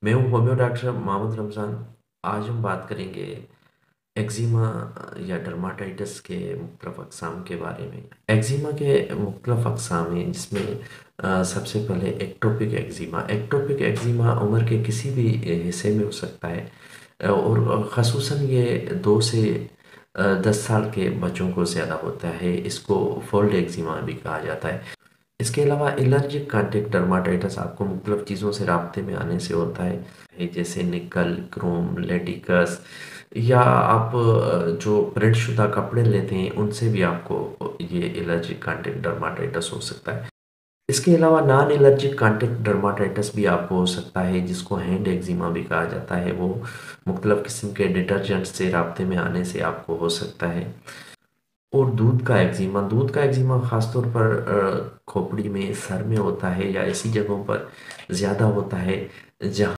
मैं हूँ homeo doctor Mohammad Ramzan. आज हम बात करेंगे एक्जिमा या डर्माटाइटिस के मुख्तलिफ अक़साम के बारे में। एक्जिमा के मुख्तलिफ अक़साम हैं, जिसमें सबसे पहले एक्टोपिक एक्जिमा। एक्टोपिक एक्जिमा उम्र के किसी भी हिस्से में हो सकता है, और ख़ुसूसन ये 2 से 10 साल के बच्चों को ज़्यादा होता है। इसको फोल्ड एक्जिमा भी कहा जाता है। इसके अलावा एलर्जिक कांटेक्ट डर्माटाइटिस आपको मुख्तलिफ चीज़ों से राब्ते में आने से होता है, जैसे निकल, क्रोम, लेटिकस, या आप जो प्रिंट शुदा कपड़े लेते हैं उनसे भी आपको ये एलर्जिक कांटेक्ट डर्माटाइटिस हो सकता है। इसके अलावा नॉन एलर्जिक कांटेक्ट डर्माटाइटिस भी आपको हो सकता है, जिसको हैंड एक्जिमा भी कहा जाता है। वो मुख्तलिफ किस्म के डिटर्जेंट से राब्ते में आने से आपको हो सकता है। और दूध का एक्जिमा ख़ासतौर पर खोपड़ी में, सर में होता है, या ऐसी जगहों पर ज़्यादा होता है जहाँ